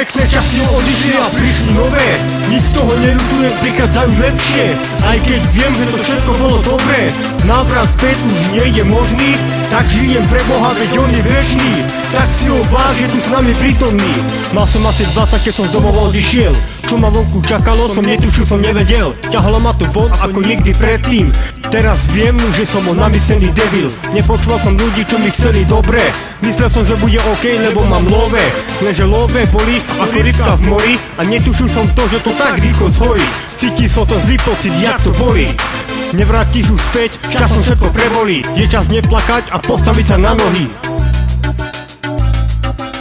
Pekné časy odišli a prišli nové, nic z toho neľutujem, prichádzajú lepšie. Aj keď viem, že to všetko bolo dobré, návrat späť už nie je možný, tak žijem pre Boha, veď on je večný. Tak si ho váž, je tu s nami prítomný. Mal som asi 20, keď som z domov odišiel. Čo ma vonku čakalo, som netušil, som nevedel. Ťahalo ma to von ako nikdy predtým. Teraz viem, že som namyslený debil. Nepočúval som ľudí, čo mi chceli dobre. Myslel som, že bude OK, lebo mám love. Lenže love boli ako rybka v mori. A netušil som to, že to tak rýchlo zhorí. Cítil som to zlý pocit, jak to bolí. Nevrátiš už späť, časom všetko prebolí. Je čas neplakať a postaviť sa na nohy.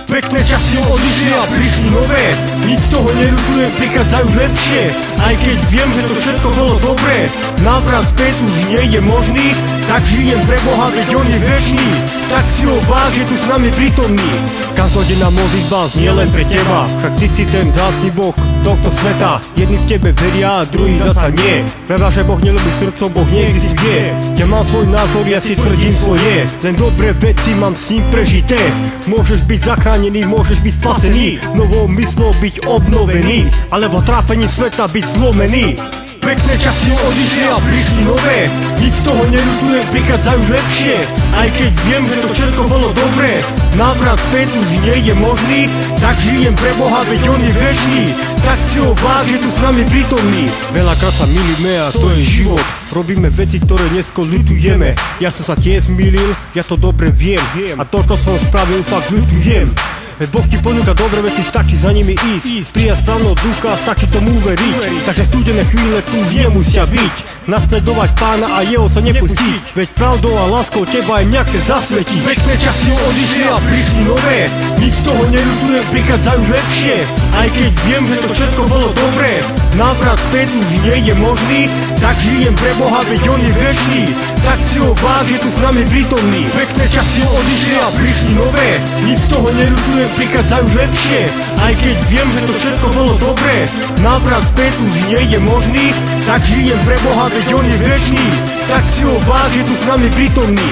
Pekné časy odišli a prišli nové, nic z toho neľutujem, prichádzajú lepšie. Aj keď viem, že to všetko bolo dobré, návrat späť už nie je možný, tak žijem pre Boha, veď on je večný. Tak si ho váž, je tu s nami prítomný. Každodenná modlitba znie len pre teba, však ty si ten vzácny Boh tohto sveta. Jedni v tebe veria a druhý zasa nie. Pravda, že Boh nelúbi srdcom, Boh neexistuje. Ja mám svoj názor, ja si tvrdím svoje, len dobré veci mám s ním prežité. Môžeš byť zachránený, môžeš byť spasený, novou myslou byť obnovený, alebo trápení sveta byť zlomený. Pekné časy odišli a prišli nové, nic z toho neľutujem, prichádzajú lepšie. Aj keď viem, že to všetko bolo dobré, návrat späť už nie je možný, tak žijem pre Boha, veď on je večný. Tak si ho váž, je tu s nami prítomný. Veľakrát sa milíme a to je život. Robíme veci, ktoré dnesko ľutujeme. Ja som sa tiež mýlil, ja to dobre viem. A to, čo som spravil, fakt ľutujem. Veď Boh ti ponúka dobré veci, stačí za nimi ísť. Prijať správneho ducha, stačí tomu uveriť. Takže studené chvíle tu už nemusia byť. Nasledovať Pána a jeho sa nepustiť. Veď pravdou a láskou teba aj mňa chce zasvetiť. Pekné časy odišli a prišli nové, nic z toho neľutujem, prichádzajú lepšie. Aj keď viem, že to všetko bolo dobré, návrat späť už nie je možný, tak žijem pre Boha, veď on je večný. Tak si ho váž, je tu s nami prítomný. Pekné časy odišli a prišli nové, nic z toho neľutujem, prichádzajú lepšie. Aj keď viem, že to všetko bolo dobré, návrat späť už nie je možný, tak žijem pre Boha, veď on je večný. Tak si ho váž, je tu s nami prítomný.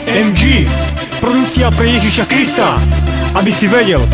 MG, produkcia pre Ježiša Krista, aby si vedel.